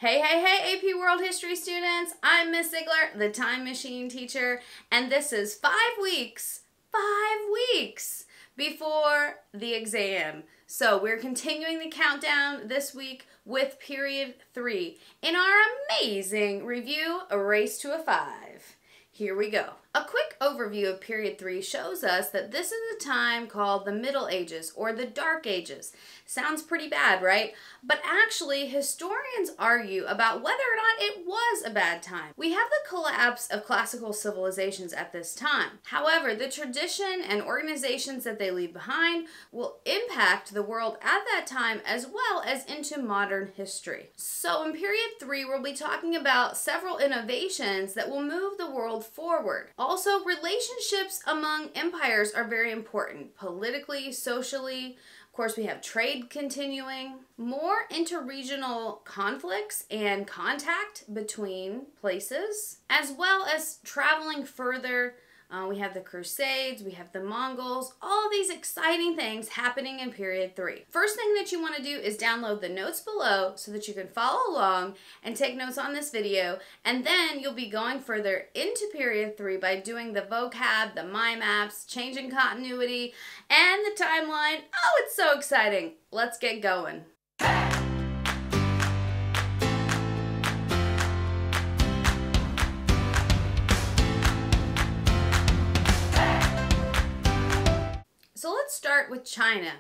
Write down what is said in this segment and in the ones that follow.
Hey, AP World History students. I'm Miss Ziegler, the Time Machine teacher, and this is 5 weeks before the exam. So we're continuing the countdown this week with period 3 in our amazing review, A Race to a 5. Here we go. A quick overview of period 3 shows us that this is a time called the Middle Ages or the Dark Ages. Sounds pretty bad, right? But actually, historians argue about whether or not it was a bad time. We have the collapse of classical civilizations at this time. However, the tradition and organizations that they leave behind will impact the world at that time as well as into modern history. So in period 3, we'll be talking about several innovations that will move the world forward. Also, relationships among empires are very important, politically, socially. Of course, we have trade continuing, more interregional conflicts and contact between places, as well as traveling further. We have the Crusades, we have the Mongols, all these exciting things happening in period 3. First thing that you want to do is download the notes below so that you can follow along and take notes on this video, and then you'll be going further into period 3 by doing the vocab, the mind maps, changing continuity, and the timeline. Oh, it's so exciting. Let's get going. So let's start with China.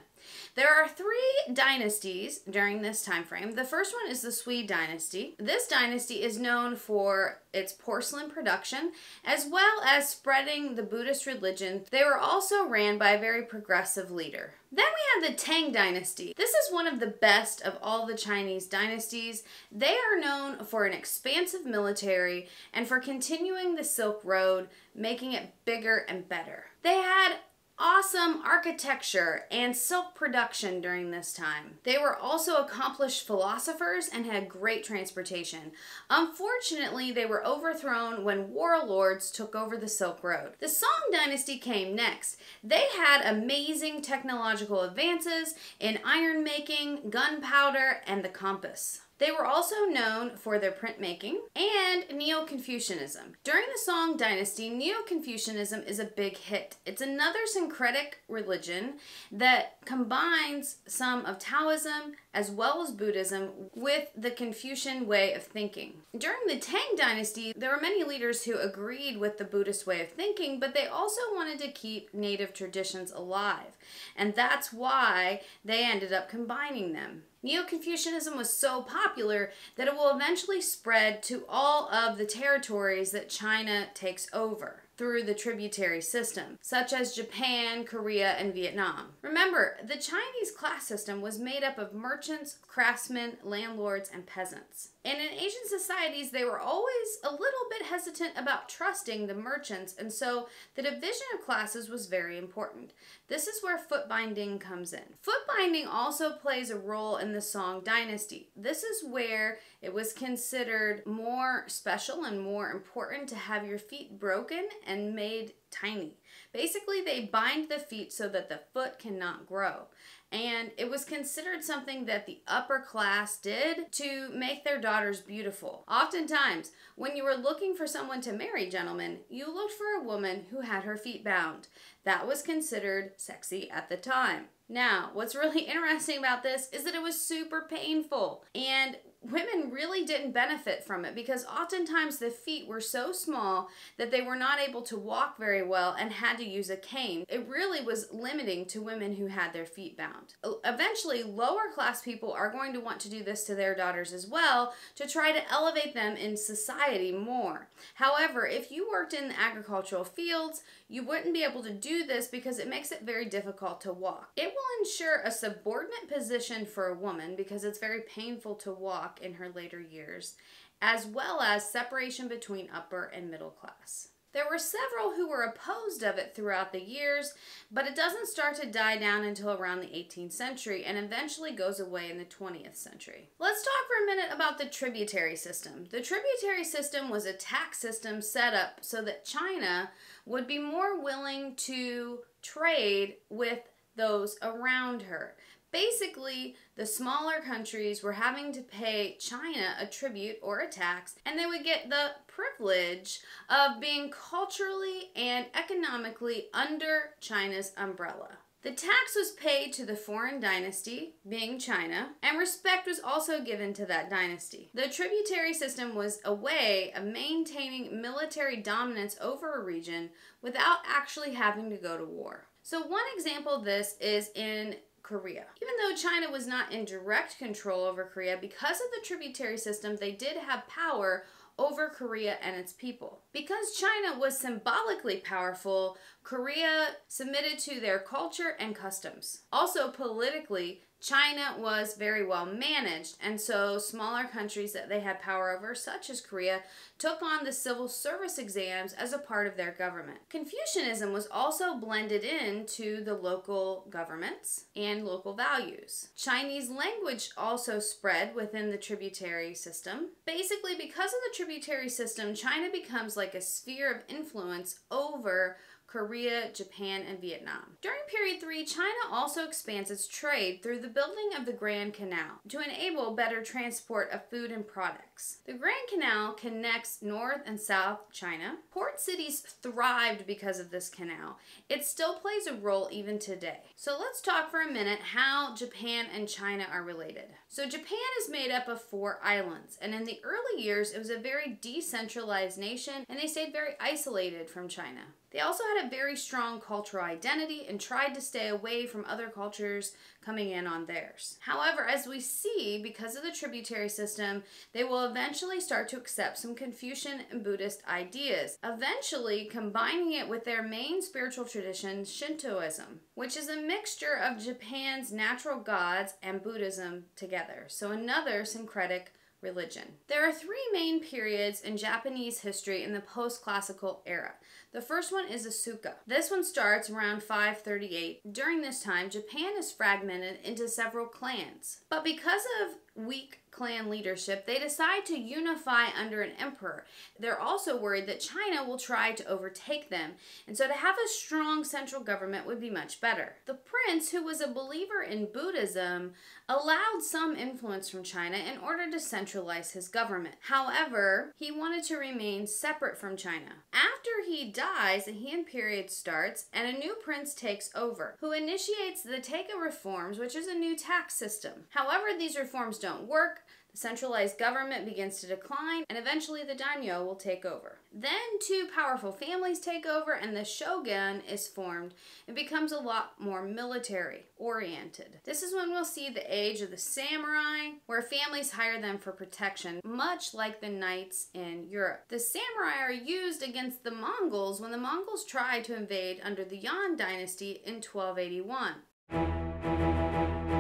There are 3 dynasties during this time frame. The first one is the Sui dynasty. This dynasty is known for its porcelain production as well as spreading the Buddhist religion. They were also ran by a very progressive leader. Then we have the Tang dynasty. This is one of the best of all the Chinese dynasties. They are known for an expansive military and for continuing the Silk Road, making it bigger and better. They had awesome architecture and silk production during this time. They were also accomplished philosophers and had great transportation. Unfortunately, they were overthrown when warlords took over the Silk Road. The Song dynasty came next. They had amazing technological advances in iron making, gunpowder, and the compass. They were also known for their printmaking and Neo-Confucianism. During the Song dynasty, Neo-Confucianism is a big hit. It's another syncretic religion that combines some of Taoism as well as Buddhism with the Confucian way of thinking. During the Tang dynasty, there were many leaders who agreed with the Buddhist way of thinking, but they also wanted to keep native traditions alive. And that's why they ended up combining them. Neo-Confucianism was so popular that it will eventually spread to all of the territories that China takes over through the tributary system, such as Japan, Korea, and Vietnam. Remember, the Chinese class system was made up of merchants, craftsmen, landlords, and peasants. And in Asian societies, they were always a little bit hesitant about trusting the merchants, and so the division of classes was very important. This is where foot binding comes in. Foot binding also plays a role in the Song dynasty. This is where it was considered more special and more important to have your feet broken and made tiny. Basically, they bind the feet so that the foot cannot grow. And it was considered something that the upper class did to make their daughters beautiful. Oftentimes, when you were looking for someone to marry, gentlemen, you looked for a woman who had her feet bound. That was considered sexy at the time. Now, what's really interesting about this is that it was super painful, and women really didn't benefit from it because oftentimes the feet were so small that they were not able to walk very well and had to use a cane. It really was limiting to women who had their feet bound. Eventually, lower class people are going to want to do this to their daughters as well to try to elevate them in society more. However, if you worked in the agricultural fields, you wouldn't be able to do this because it makes it very difficult to walk. It will ensure a subordinate position for a woman because it's very painful to walk in her later years, as well as separation between upper and middle class. There were several who were opposed of it throughout the years, but it doesn't start to die down until around the 18th century and eventually goes away in the 20th century. Let's talk for a minute about the tributary system. The tributary system was a tax system set up so that China would be more willing to trade with those around her. Basically, the smaller countries were having to pay China a tribute or a tax, and they would get the privilege of being culturally and economically under China's umbrella. The tax was paid to the foreign dynasty, being China, and respect was also given to that dynasty. The tributary system was a way of maintaining military dominance over a region without actually having to go to war. So one example of this is in Korea. Even though China was not in direct control over Korea, because of the tributary system, they did have power over Korea and its people. Because China was symbolically powerful, Korea submitted to their culture and customs. Also politically, China was very well managed, and so smaller countries that they had power over, such as Korea, took on the civil service exams as a part of their government. Confucianism was also blended into the local governments and local values. Chinese language also spread within the tributary system. Basically, because of the tributary system, China becomes like a sphere of influence over Korea, Japan, and Vietnam. During Period 3, China also expands its trade through the building of the Grand Canal to enable better transport of food and products. The Grand Canal connects North and South China. Port cities thrived because of this canal. It still plays a role even today. So let's talk for a minute how Japan and China are related. So Japan is made up of 4 islands, and in the early years it was a very decentralized nation, and they stayed very isolated from China. They also had a very strong cultural identity and tried to stay away from other cultures coming in on theirs. However, as we see, because of the tributary system, they will eventually start to accept some Confucian and Buddhist ideas, eventually combining it with their main spiritual tradition, Shintoism, which is a mixture of Japan's natural gods and Buddhism together. So another syncretic religion. There are 3 main periods in Japanese history in the post-classical era. The first one is Asuka. This one starts around 538. During this time, Japan is fragmented into several clans. But because of weak clan leadership, they decide to unify under an emperor. They're also worried that China will try to overtake them, and so to have a strong central government would be much better. The prince, who was a believer in Buddhism, allowed some influence from China in order to centralize his government. However, he wanted to remain separate from China. After he dies, the Heian period starts, and a new prince takes over, who initiates the Taika reforms, which is a new tax system. However, these reforms don't work. The centralized government begins to decline, and eventually the daimyo will take over. Then 2 powerful families take over, and the shogun is formed. It becomes a lot more military oriented. This is when we'll see the age of the samurai, where families hire them for protection, much like the knights in Europe. The samurai are used against the Mongols when the Mongols tried to invade under the Yuan dynasty in 1281.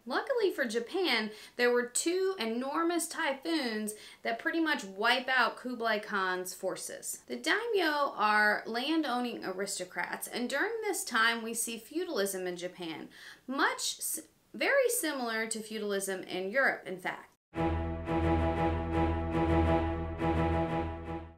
Luckily for Japan, there were 2 enormous typhoons that pretty much wipe out Kublai Khan's forces. The daimyo are land-owning aristocrats, and during this time we see feudalism in Japan, very similar to feudalism in Europe, in fact.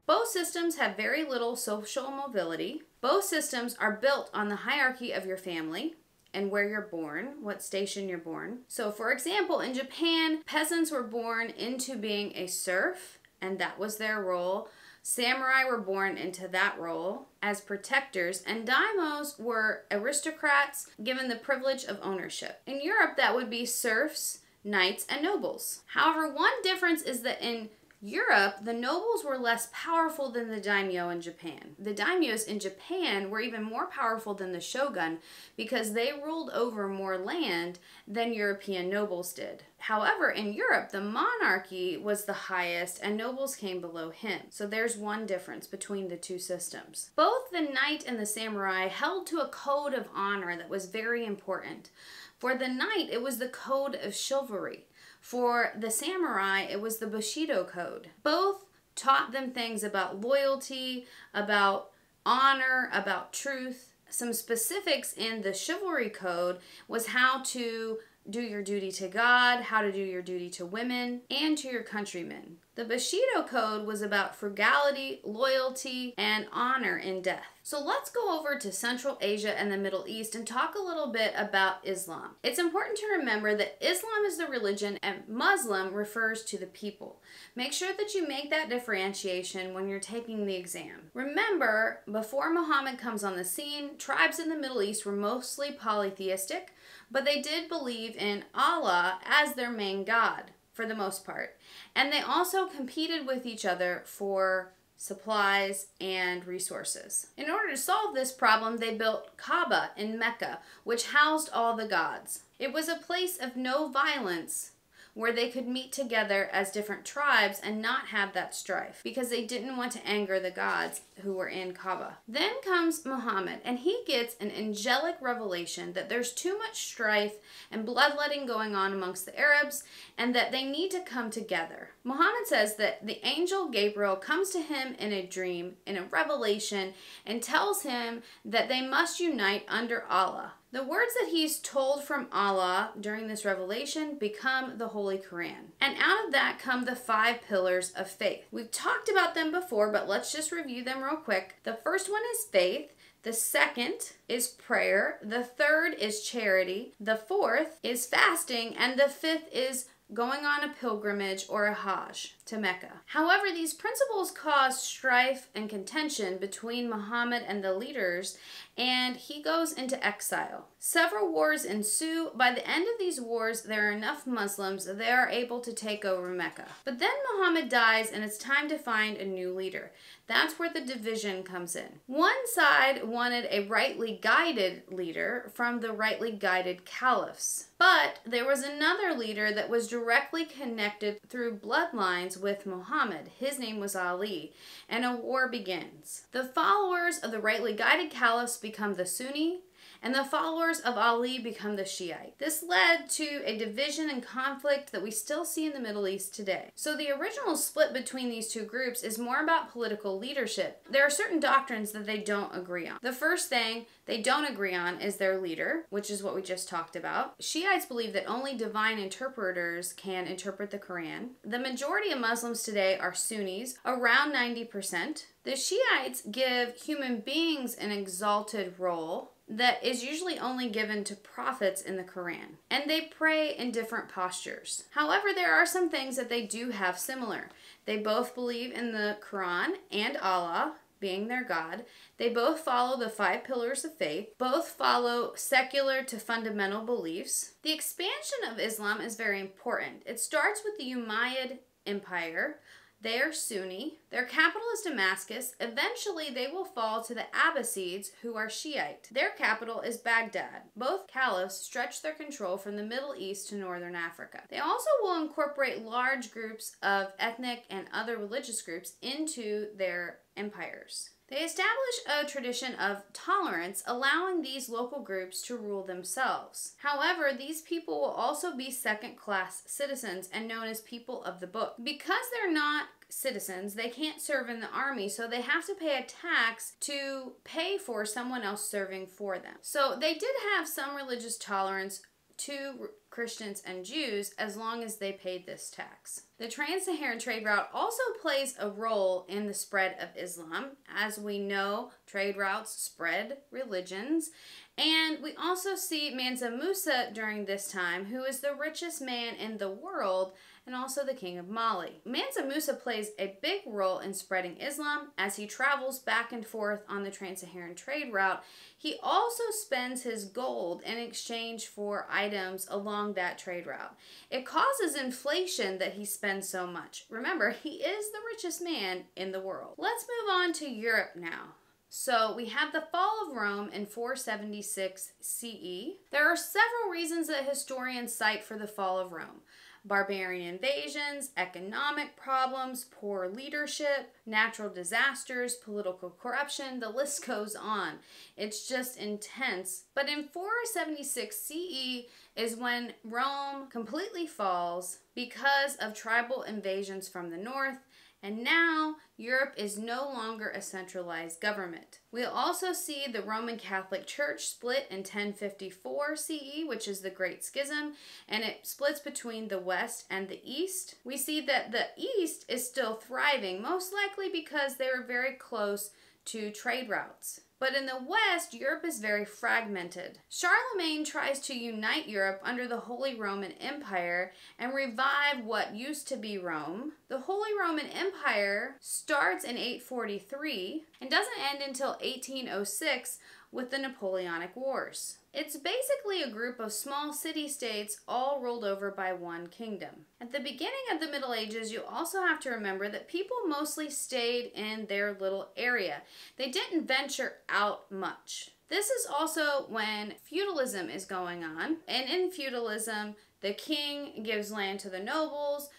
Both systems have very little social mobility. Both systems are built on the hierarchy of your family and where you're born, what station you're born. So for example, in Japan, peasants were born into being a serf, and that was their role. Samurai were born into that role as protectors, and daimyos were aristocrats given the privilege of ownership. In Europe, that would be serfs, knights, and nobles. However, one difference is that in Europe, the nobles were less powerful than the daimyo in Japan. The daimyos in Japan were even more powerful than the shogun because they ruled over more land than European nobles did. However, in Europe, the monarchy was the highest and nobles came below him. So there's one difference between the 2 systems. Both the knight and the samurai held to a code of honor that was very important. For the knight, it was the code of chivalry. For the samurai, it was the Bushido code. Both taught them things about loyalty, about honor, about truth. Some specifics in the chivalry code was how to do your duty to God, how to do your duty to women, and to your countrymen. The Bushido Code was about frugality, loyalty, and honor in death. So let's go over to Central Asia and the Middle East and talk a little bit about Islam. It's important to remember that Islam is the religion and Muslim refers to the people. Make sure that you make that differentiation when you're taking the exam. Remember, before Muhammad comes on the scene, tribes in the Middle East were mostly polytheistic, but they did believe in Allah as their main god for the most part. And they also competed with each other for supplies and resources. In order to solve this problem, they built Kaaba in Mecca, which housed all the gods. It was a place of no violence, where they could meet together as different tribes and not have that strife, because they didn't want to anger the gods who were in Kaaba. Then comes Muhammad, and he gets an angelic revelation that there's too much strife and bloodletting going on amongst the Arabs, and that they need to come together. Muhammad says that the angel Gabriel comes to him in a dream, in a revelation, and tells him that they must unite under Allah. The words that he's told from Allah during this revelation become the Holy Quran. And out of that come the 5 pillars of faith. We've talked about them before, but let's just review them real quick. The first one is faith. The second is prayer. The third is charity. The fourth is fasting. And the fifth is going on a pilgrimage or a Hajj to Mecca. However, these principles caused strife and contention between Muhammad and the leaders, and he goes into exile. Several wars ensue. By the end of these wars, there are enough Muslims that they are able to take over Mecca. But then Muhammad dies, and it's time to find a new leader. That's where the division comes in. One side wanted a rightly guided leader from the rightly guided caliphs. But there was another leader that was directly connected through bloodlines with Muhammad. His name was Ali, and a war begins. The followers of the rightly guided caliphs become the Sunni, and the followers of Ali become the Shiite. This led to a division and conflict that we still see in the Middle East today. So the original split between these two groups is more about political leadership. There are certain doctrines that they don't agree on. The first thing they don't agree on is their leader, which is what we just talked about. Shiites believe that only divine interpreters can interpret the Quran. The majority of Muslims today are Sunnis, around 90%. The Shiites give human beings an exalted role that is usually only given to prophets in the Quran. And they pray in different postures. However, there are some things that they do have similar. They both believe in the Quran and Allah being their God. They both follow the 5 pillars of faith. Both follow secular to fundamental beliefs. The expansion of Islam is very important. It starts with the Umayyad Empire. They are Sunni. Their capital is Damascus. Eventually, they will fall to the Abbasids, who are Shiite. Their capital is Baghdad. Both caliphs stretch their control from the Middle East to northern Africa. They also will incorporate large groups of ethnic and other religious groups into their empires. They establish a tradition of tolerance, allowing these local groups to rule themselves. However, these people will also be second-class citizens and known as people of the book. Because they're not citizens, they can't serve in the army, so they have to pay a tax to pay for someone else serving for them. So they did have some religious tolerance to Christians and Jews as long as they paid this tax. The trans-Saharan trade route also plays a role in the spread of Islam. As we know, trade routes spread religions. And we also see Mansa Musa during this time, who is the richest man in the world and also the king of Mali. Mansa Musa plays a big role in spreading Islam as he travels back and forth on the trans-Saharan trade route. He also spends his gold in exchange for items along that trade route. It causes inflation that he spends so much. Remember, he is the richest man in the world. Let's move on to Europe now. So we have the fall of Rome in 476 CE. There are several reasons that historians cite for the fall of Rome. Barbarian invasions, economic problems, poor leadership, natural disasters, political corruption, the list goes on. It's just intense. But in 476 CE is when Rome completely falls because of tribal invasions from the north And now Europe is no longer a centralized government. We'll also see the Roman Catholic Church split in 1054 CE, which is the Great Schism, and it splits between the West and the East. We see that the East is still thriving, most likely because they were very close to trade routes. But in the West, Europe is very fragmented. Charlemagne tries to unite Europe under the Holy Roman Empire and revive what used to be Rome. The Holy Roman Empire starts in 843 and doesn't end until 1806 with the Napoleonic Wars. It's basically a group of small city-states all rolled over by one kingdom. At the beginning of the Middle Ages, you also have to remember that people mostly stayed in their little area. They didn't venture out much. This is also when feudalism is going on, and in feudalism, the king gives land to the nobles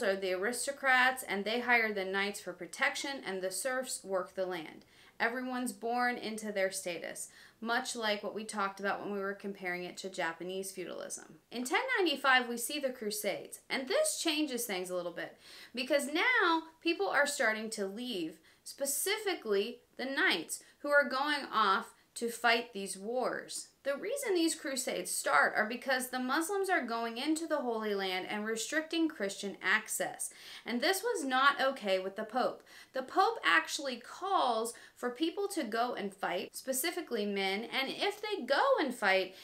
are the aristocrats, and they hire the knights for protection, and the serfs work the land. Everyone's born into their status, much like what we talked about when we were comparing it to Japanese feudalism. In 1095, we see the Crusades, and this changes things a little bit because now people are starting to leave, specifically the knights who are going off to fight these wars. The reason these crusades start are because the Muslims are going into the Holy Land and restricting Christian access. And this was not okay with the Pope. The Pope actually calls for people to go and fight, specifically men, and if they go and fight,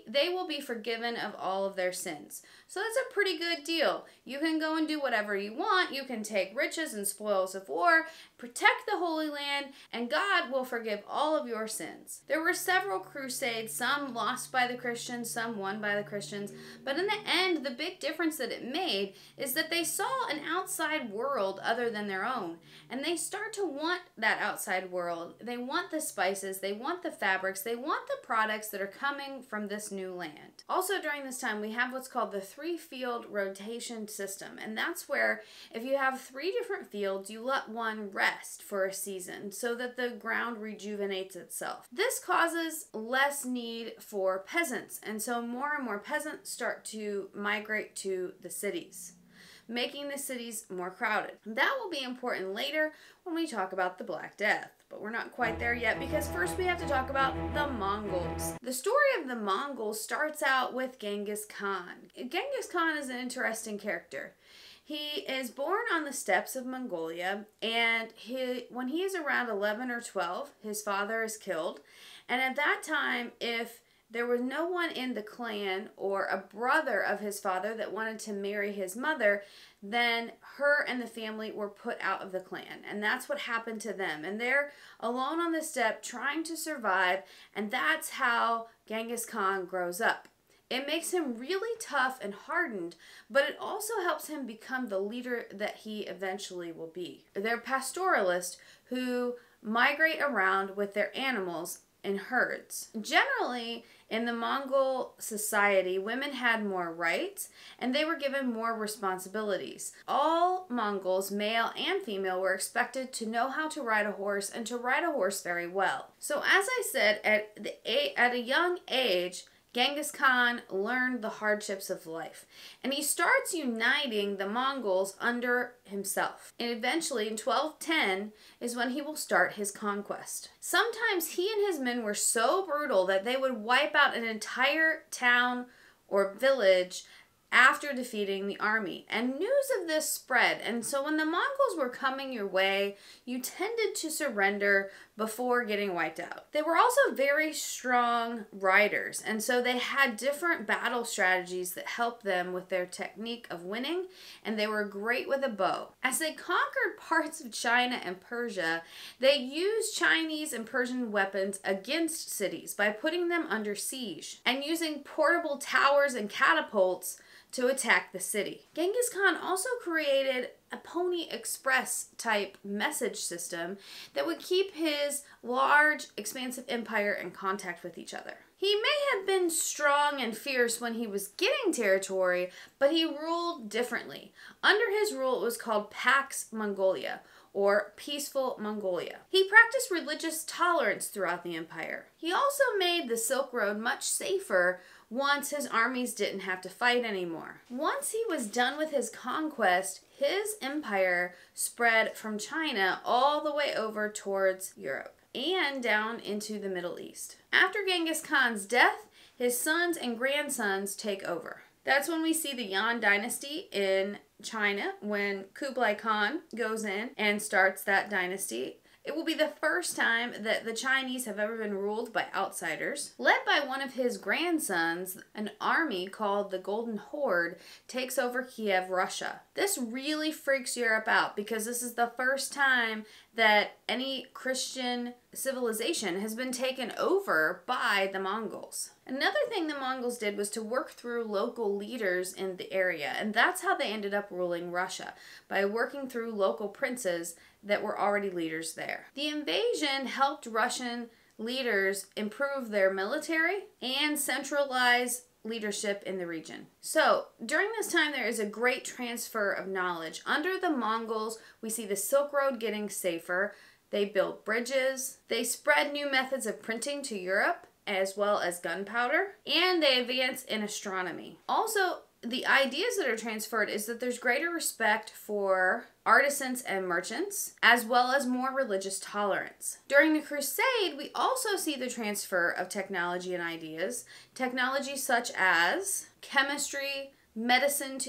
they will be forgiven of all of their sins. So that's a pretty good deal. You can go and do whatever you want. You can take riches and spoils of war, protect the Holy Land, and God will forgive all of your sins. There were several crusades, some lost by the Christians, some won by the Christians, but in the end, the big difference that it made is that they saw an outside world other than their own, and they start to want that outside world. They want the spices, they want the fabrics, they want the products that are coming from this new land. Also during this time, we have what's called the 3-field rotation system, and that's where if you have 3 different fields, you let one rest for a season so that the ground rejuvenates itself. This causes less need for peasants, and so more and more peasants start to migrate to the cities, making the cities more crowded. That will be important later when we talk about the Black Death. But we're not quite there yet because first we have to talk about the Mongols. The story of the Mongols starts out with Genghis Khan. Genghis Khan is an interesting character. He is born on the steppes of Mongolia, and when he is around 11 or 12, his father is killed. And at that time, if there was no one in the clan or a brother of his father that wanted to marry his mother, then her and the family were put out of the clan. And that's what happened to them. And they're alone on the steppe trying to survive, and that's how Genghis Khan grows up. It makes him really tough and hardened, but it also helps him become the leader that he eventually will be. They're pastoralists who migrate around with their animals in herds. Generally, in the Mongol society, women had more rights and they were given more responsibilities. All Mongols, male and female, were expected to know how to ride a horse and to ride a horse very well. So as I said, at a young age, Genghis Khan learned the hardships of life, and he starts uniting the Mongols under himself. And eventually, in 1210, is when he will start his conquest. Sometimes he and his men were so brutal that they would wipe out an entire town or village after defeating the army. And news of this spread, and so when the Mongols were coming your way, you tended to surrender before getting wiped out. They were also very strong riders, and so they had different battle strategies that helped them with their technique of winning, and they were great with a bow. As they conquered parts of China and Persia, they used Chinese and Persian weapons against cities by putting them under siege and using portable towers and catapults to attack the city. Genghis Khan also created a Pony Express type message system that would keep his large, expansive empire in contact with each other. He may have been strong and fierce when he was getting territory, but he ruled differently. Under his rule, it was called Pax Mongolia, or Peaceful Mongolia. He practiced religious tolerance throughout the empire. He also made the Silk Road much safer once his armies didn't have to fight anymore. Once he was done with his conquest, his empire spread from China all the way over towards Europe and down into the Middle East. After Genghis Khan's death, his sons and grandsons take over. That's when we see the Yuan dynasty in China, when Kublai Khan goes in and starts that dynasty. It will be the first time that the Chinese have ever been ruled by outsiders. Led by one of his grandsons, an army called the Golden Horde takes over Kiev, Russia. This really freaks Europe out because this is the first time that any Christian civilization has been taken over by the Mongols. Another thing the Mongols did was to work through local leaders in the area, and that's how they ended up ruling Russia, by working through local princes that were already leaders there. The invasion helped Russian leaders improve their military and centralize leadership in the region. So during this time, there is a great transfer of knowledge. Under the Mongols, we see the Silk Road getting safer. They built bridges. They spread new methods of printing to Europe, as well as gunpowder, and they advance in astronomy. Also, the ideas that are transferred is that there's greater respect for artisans and merchants, as well as more religious tolerance. During the Crusade, we also see the transfer of technology and ideas. Technology such as chemistry, medicine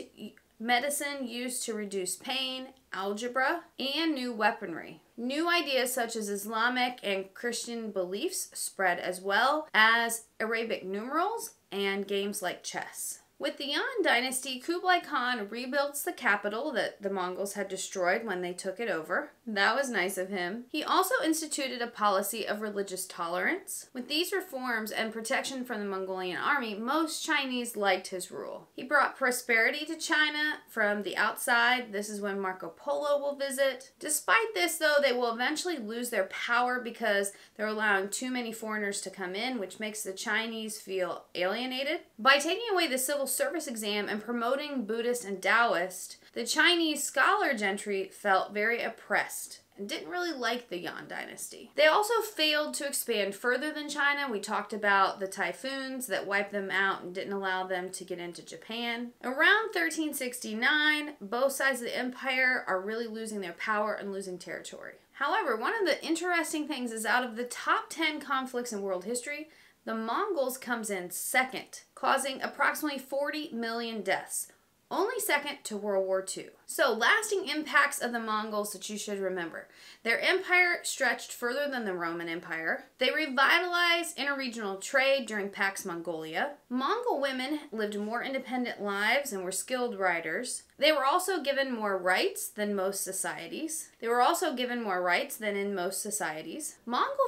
used to reduce pain, algebra, and new weaponry. New ideas such as Islamic and Christian beliefs spread, as well as Arabic numerals and games like chess. With the Yuan dynasty, Kublai Khan rebuilds the capital that the Mongols had destroyed when they took it over. That was nice of him. He also instituted a policy of religious tolerance. With these reforms and protection from the Mongolian army, most Chinese liked his rule. He brought prosperity to China from the outside. This is when Marco Polo will visit. Despite this, though, they will eventually lose their power because they're allowing too many foreigners to come in, which makes the Chinese feel alienated. By taking away the civil service exam and promoting Buddhist and Taoist, the Chinese scholar gentry felt very oppressed and didn't really like the Yuan dynasty. They also failed to expand further than China. We talked about the typhoons that wiped them out and didn't allow them to get into Japan. Around 1369, both sides of the empire are really losing their power and losing territory. However, one of the interesting things is out of the top 10 conflicts in world history, the Mongols comes in second, causing approximately 40 million deaths, only second to World War II. So, lasting impacts of the Mongols that you should remember. Their empire stretched further than the Roman Empire. They revitalized interregional trade during Pax Mongolia. Mongol women lived more independent lives and were skilled writers. They were also given more rights than most societies. Mongol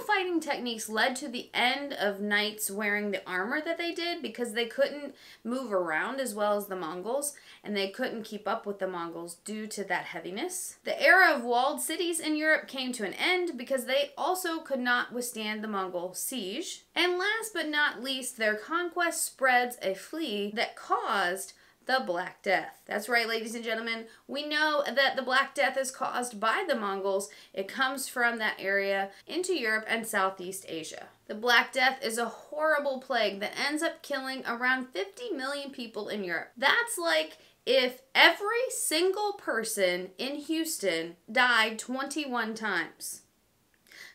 fighting techniques led to the end of knights wearing the armor that they did because they couldn't move around as well as the Mongols, and they couldn't keep up with the Mongols due to that heaviness. The era of walled cities in Europe came to an end because they also could not withstand the Mongol siege. And last but not least, their conquest spreads a flea that caused the Black Death. That's right, ladies and gentlemen. We know that the Black Death is caused by the Mongols. It comes from that area into Europe and Southeast Asia. The Black Death is a horrible plague that ends up killing around 50 million people in Europe. That's like if every single person in Houston died 21 times.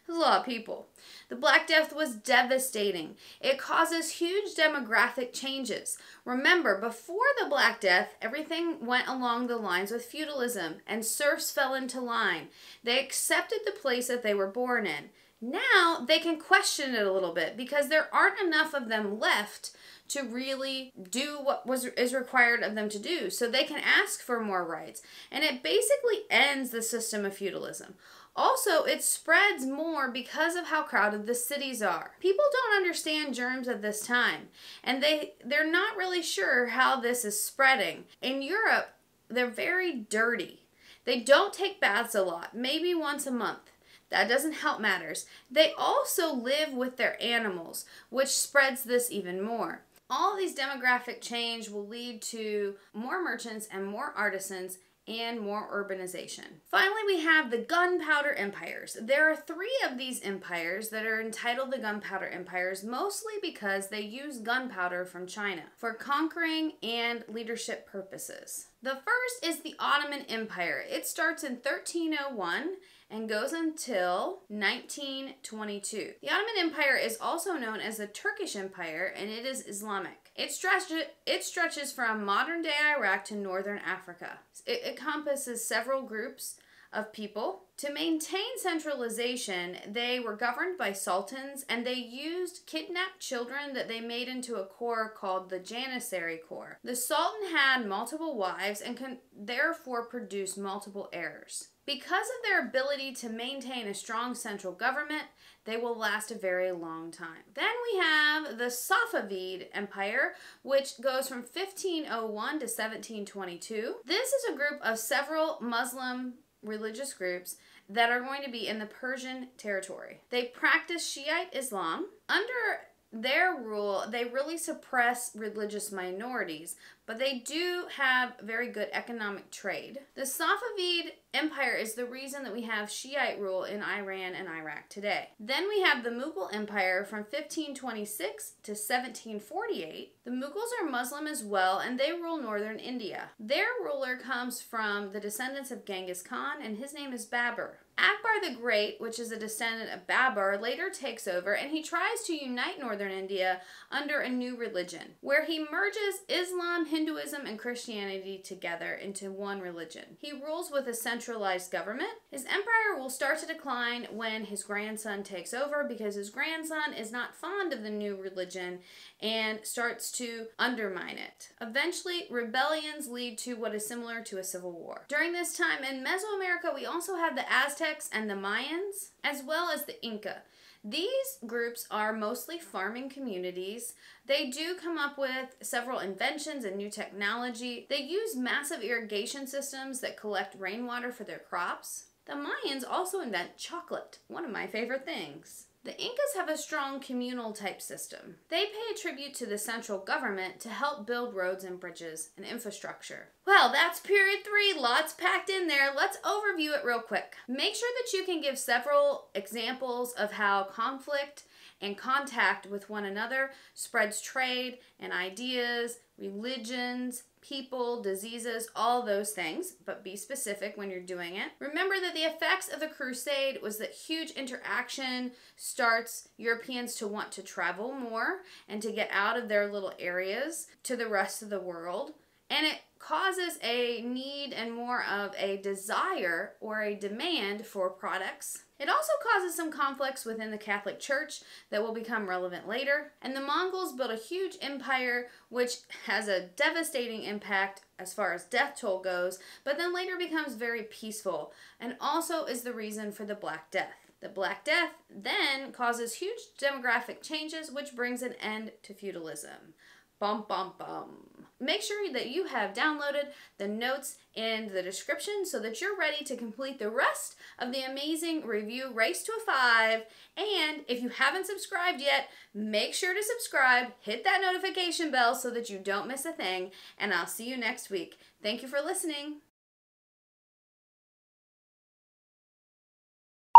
That's a lot of people. The Black Death was devastating. It causes huge demographic changes. Remember, before the Black Death, everything went along the lines with feudalism, and serfs fell into line. They accepted the place that they were born in. Now, they can question it a little bit because there aren't enough of them left to really do what is required of them to do. So they can ask for more rights. And it basically ends the system of feudalism. Also, it spreads more because of how crowded the cities are. People don't understand germs at this time, and they're not really sure how this is spreading. In Europe, they're very dirty. They don't take baths a lot, maybe once a month. That doesn't help matters. They also live with their animals, which spreads this even more. All these demographic change will lead to more merchants and more artisans and more urbanization. Finally, we have the Gunpowder Empires. There are 3 of these empires that are entitled the Gunpowder Empires, mostly because they use gunpowder from China for conquering and leadership purposes. The first is the Ottoman Empire. It starts in 1301 and goes until 1922. The Ottoman Empire is also known as the Turkish Empire, and it is Islamic. It stretches from modern-day Iraq to northern Africa. It encompasses several groups of people. To maintain centralization, they were governed by sultans, and they used kidnapped children that they made into a corps called the Janissary Corps. The sultan had multiple wives and could therefore produce multiple heirs. Because of their ability to maintain a strong central government, they will last a very long time. Then we have the Safavid Empire, which goes from 1501 to 1722. This is a group of several Muslim religious groups that are going to be in the Persian territory. They practice Shiite Islam. Under their rule, they really suppress religious minorities, but they do have very good economic trade. The Safavid Empire is the reason that we have Shiite rule in Iran and Iraq today. Then we have the Mughal Empire from 1526 to 1748. The Mughals are Muslim as well, and they rule northern India. Their ruler comes from the descendants of Genghis Khan, and his name is Babur. Akbar the Great, which is a descendant of Babur, later takes over, and he tries to unite northern India under a new religion, where he merges Islam, Hinduism, and Christianity together into one religion. He rules with a centralized government. His empire will start to decline when his grandson takes over, because his grandson is not fond of the new religion and starts to undermine it. Eventually, rebellions lead to what is similar to a civil war. During this time in Mesoamerica, we also have the Aztecs and the Mayans, as well as the Inca. These groups are mostly farming communities. They do come up with several inventions and new technology. They use massive irrigation systems that collect rainwater for their crops. The Mayans also invent chocolate, one of my favorite things. The Incas have a strong communal type system. They pay a tribute to the central government to help build roads and bridges and infrastructure. Well, that's period 3, lots packed in there. Let's overview it real quick. Make sure that you can give several examples of how conflict and contact with one another spreads trade and ideas, religions, people, diseases, all those things, but be specific when you're doing it. Remember that the effects of the crusade was that huge interaction starts Europeans to want to travel more and to get out of their little areas to the rest of the world. And it causes a need and more of a desire or a demand for products. It also causes some conflicts within the Catholic Church that will become relevant later. And the Mongols built a huge empire which has a devastating impact as far as death toll goes, but then later becomes very peaceful and also is the reason for the Black Death. The Black Death then causes huge demographic changes, which brings an end to feudalism. Bum, bum, bum. Make sure that you have downloaded the notes in the description so that you're ready to complete the rest of the amazing review Race to a 5. And if you haven't subscribed yet, make sure to subscribe, hit that notification bell so that you don't miss a thing, and I'll see you next week. Thank you for listening.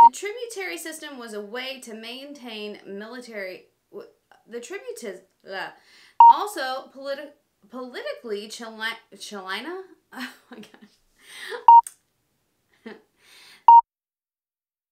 The tributary system was a way to maintain military... Also, politically, Chilina, oh my gosh.